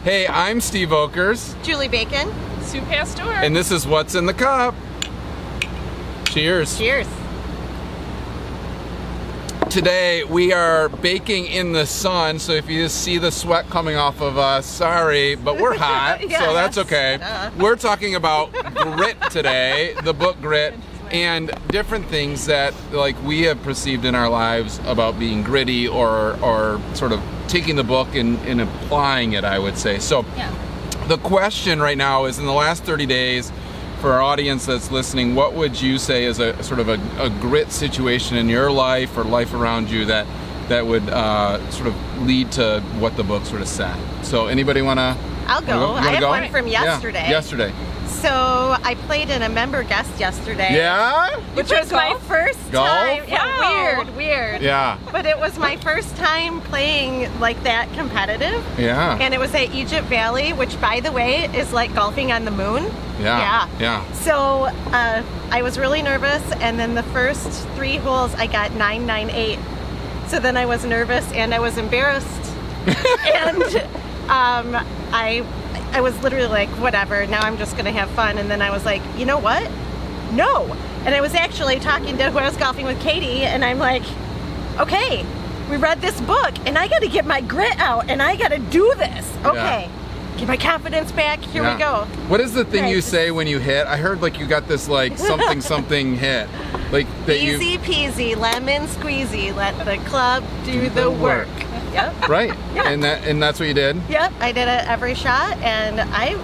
Hey, I'm Steve Volkers. Julie Bacon. Sue Pastor. And this is What's in the Cup. Cheers. Cheers. Today we are baking in the sun, so if you just see the sweat coming off of us, sorry, but we're hot, Yes. so that's okay. We're talking about grit today, the book Grit, and different things that like we have perceived in our lives about being gritty or sort of taking the book and applying it, I would say. So the question right now is, in the last 30 days, for our audience that's listening, what would you say is a sort of a grit situation in your life or life around you that would sort of lead to what the book sort of said? So anybody want to? I'll go. I have one from yesterday. Yeah, yesterday. So I played in a member guest yesterday. Yeah? Which was my first time. Yeah, weird. Yeah. But it was my first time playing like that competitive. Yeah. And it was at Egypt Valley, which, by the way, is like golfing on the moon. Yeah. So I was really nervous, and then the first 3 holes I got 9, 9, 8. So then I was nervous and I was embarrassed. And I was literally like, whatever, now I'm just gonna have fun. And then I was like, you know what? No. And I was actually talking to who I was golfing with, Katie, and I'm like, okay, we read this book and I gotta get my grit out and I gotta do this. Okay. Get my confidence back. Here we go. What is the thing you say when you hit? I heard like you got this like something hit. Like that easy peasy, lemon squeezy, let the club do the work. Yep. Right. Yeah. And that's what you did? Yep. I did it every shot, and I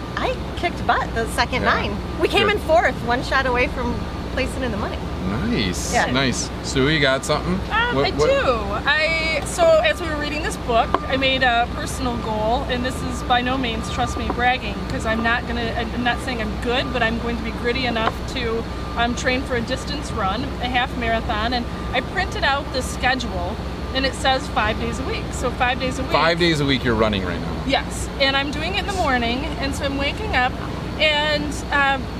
kicked butt the second 9. We came in 4th, 1 shot away from placing in the money. Nice. Yeah. Nice. Sue, you got something? I do. So as we were reading this book, I made a personal goal, and this is by no means, trust me, bragging, because I'm not saying I'm good, but I'm going to be gritty enough to train for a distance run, a half marathon, and I printed out the schedule, and it says 5 days a week. So 5 days a week. 5 days a week you're running right now. Yes, and I'm doing it in the morning, and so I'm waking up. And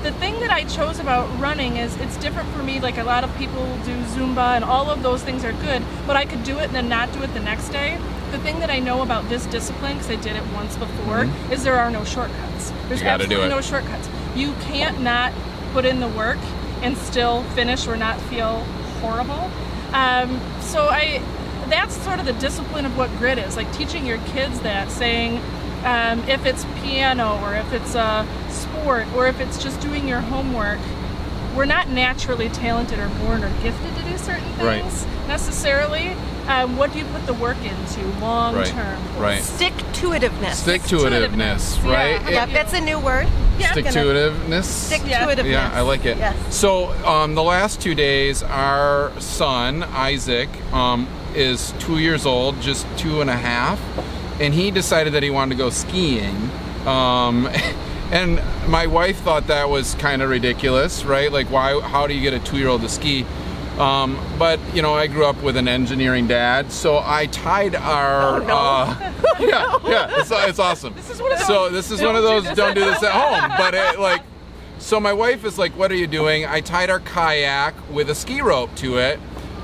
the thing that I chose about running is it's different for me. Like a lot of people do Zumba and all of those things are good, but I could do it and then not do it the next day. The thing that I know about this discipline, because I did it once before, is there are no shortcuts. There's absolutely no shortcuts. You can't not put in the work and still finish or not feel horrible. So that's sort of the discipline of what grit is, like teaching your kids that, saying, if it's piano or if it's a sport or if it's just doing your homework, we're not naturally talented or born or gifted to do certain things necessarily. What do you put the work into long term? Right. Stick-to-itiveness. Stick-to-itiveness, right? Yep, that's a new word. Stick-to-itiveness? Stick-to-itiveness. Yeah, I like it. Yes. So the last 2 days, our son, Isaac, is 2 years old, just 2.5. And he decided that he wanted to go skiing. And my wife thought that was kind of ridiculous, right? Like, how do you get a 2-year-old to ski? But, you know, I grew up with an engineering dad, so I tied our... it's awesome. This is one of those don't do this at home. But so my wife is like, what are you doing? I tied our kayak with a ski rope to it,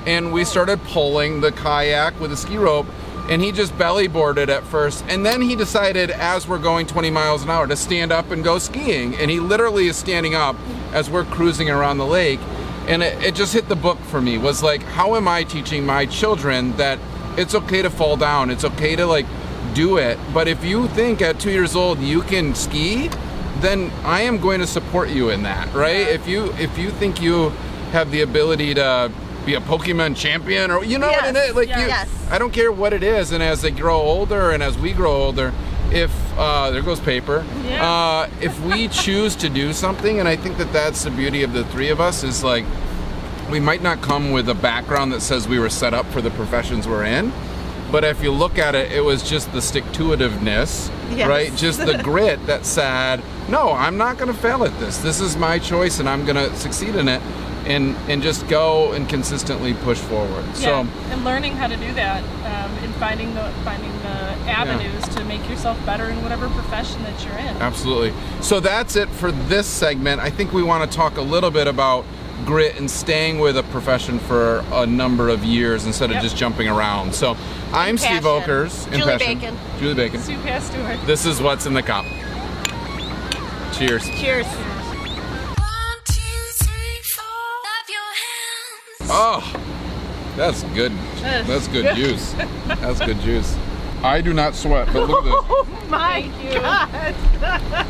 and we started pulling the kayak with a ski rope. And he just belly boarded at first, and then he decided, as we're going 20 miles an hour, to stand up and go skiing. And he literally is standing up as we're cruising around the lake. And it just hit the book for me, was like, how am I teaching my children that it's okay to fall down, it's okay to like do it, but if you think at 2 years old you can ski, then I am going to support you in that, right? If you think you have the ability to be a Pokemon champion, or I don't care what it is. And as they grow older, and as we grow older, if there goes paper, if we choose to do something, and I think that's the beauty of the 3 of us, is like, we might not come with a background that says we were set up for the professions we're in, but if you look at it, it was just the stick-to-itiveness, right? Just the grit that said, no, I'm not going to fail at this. This is my choice, and I'm going to succeed in it. And just go and consistently push forward. Yeah, and learning how to do that, and finding the avenues to make yourself better in whatever profession that you're in. Absolutely. So that's it for this segment. I think we want to talk a little bit about grit and staying with a profession for a number of years instead of Yep. just jumping around. So I'm Steve Passion. Volkers. in Julie Passion. Bacon. Julie Bacon. Sue Stewart. This is what's in the cup. Cheers. Cheers. 1, 2, 3, 4. Clap your hands. Oh, that's good. That's good juice. That's good juice. I do not sweat, but look at this. Oh my Thank you. God.